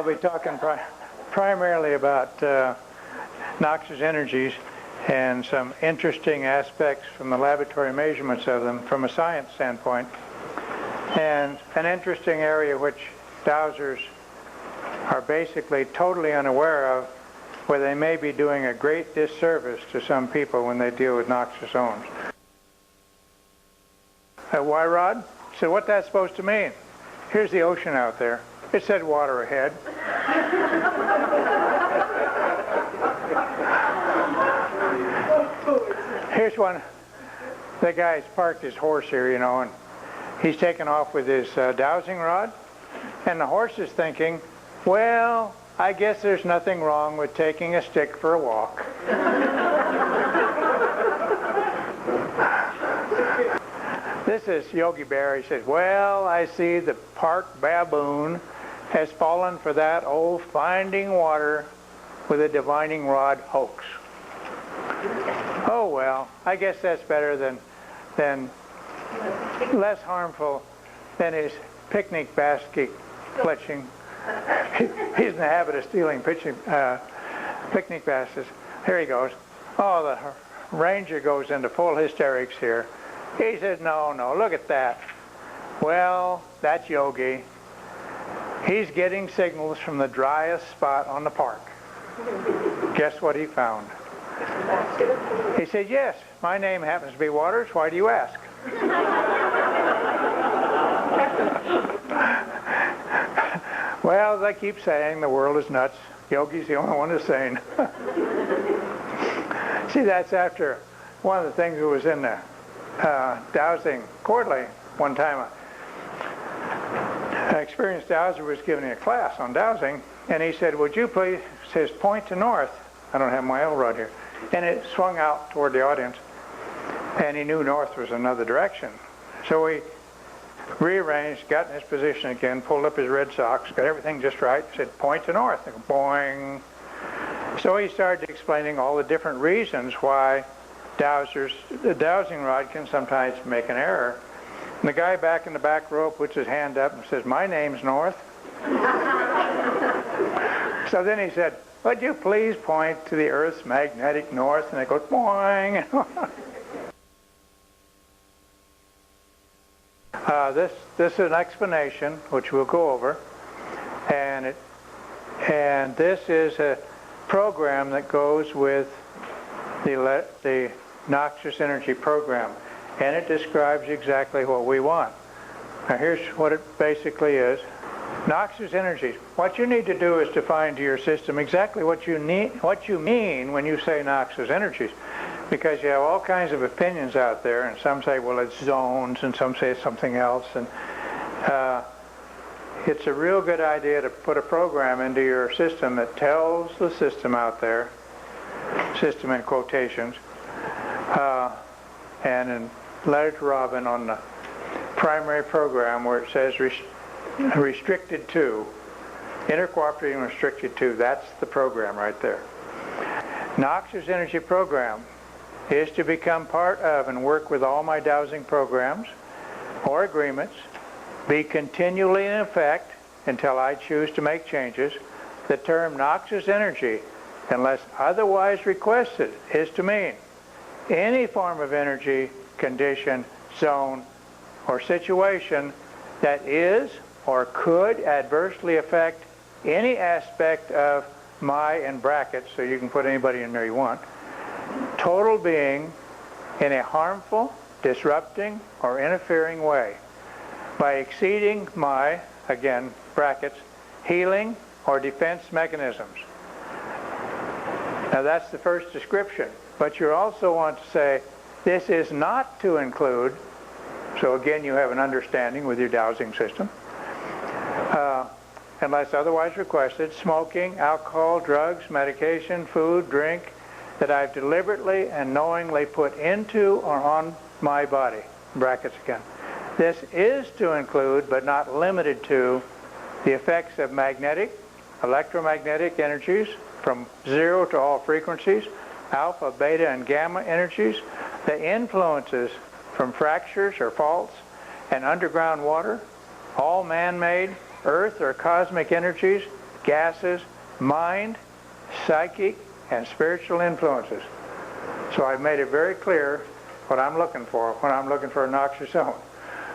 be talking primarily about Noxious energies and some interesting aspects from the laboratory measurements of them from a science standpoint. And an interesting area which dowsers are basically totally unaware of, where they may be doing a great disservice to some people when they deal with noxious zones. Why, Rod? So what that's supposed to mean? Here's the ocean out there. It said water ahead. Here's one. The guy's parked his horse here, you know, and he's taken off with his dowsing rod. And the horse is thinking, well, I guess there's nothing wrong with taking a stick for a walk. This is Yogi Bear. He says, well, I see the park baboon has fallen for that old finding water with a divining rod hoax. Oh, well, I guess that's better than less harmful than his picnic basket clutching. He's in the habit of stealing picnic baskets. Here he goes. Oh, the ranger goes into full hysterics here. He says, no, look at that. Well, that's Yogi. He's getting signals from the driest spot on the park. Guess what he found? He said, yes, my name happens to be Waters. Why do you ask? Well, they keep saying the world is nuts. Yogi's the only one who's sane. See, that's after one of the things that was in the dowsing quarterly one time. An experienced dowser was giving a class on dowsing, and he said, would you please, says, point to north. I don't have my L rod here. And it swung out toward the audience, and he knew north was another direction. So he rearranged, got in his position again, pulled up his red socks, got everything just right, said, point to north. And boing. So he started explaining all the different reasons why the dowsing rod can sometimes make an error. And the guy back in the back row puts his hand up and says, my name's North. So then he said, would you please point to the Earth's magnetic north? And it goes, boing. This is an explanation which we'll go over, and this is a program that goes with the Noxious energy program, and it describes exactly what we want. Now here's what it basically is. Noxious energies. What you need to do is define to your system exactly what you mean when you say noxious energies, because you have all kinds of opinions out there, and some say, well, it's zones, and some say something else, and it's a real good idea to put a program into your system that tells the system out there, system in quotations, and in Letter to Robin on the primary program where it says restricted to, intercooperating restricted to, that's the program right there. Noxious energy program is to become part of and work with all my dowsing programs or agreements, be continually in effect until I choose to make changes. The term noxious energy, unless otherwise requested, is to mean any form of energy, condition, zone, or situation that is or could adversely affect any aspect of my, in brackets, so you can put anybody in there you want, total being in a harmful, disrupting, or interfering way by exceeding my, again, brackets, healing or defense mechanisms. Now that's the first description, but you also want to say this is not to include, so again you have an understanding with your dowsing system, unless otherwise requested, smoking, alcohol, drugs, medication, food, drink, that I've deliberately and knowingly put into or on my body, brackets again. This is to include, but not limited to, the effects of magnetic, electromagnetic energies from 0 to all frequencies, alpha, beta, and gamma energies, the influences from fractures or faults and underground water, all man-made, earth or cosmic energies, gases, mind, psychic, and spiritual influences. So I've made it very clear what I'm looking for when I'm looking for a noxious zone.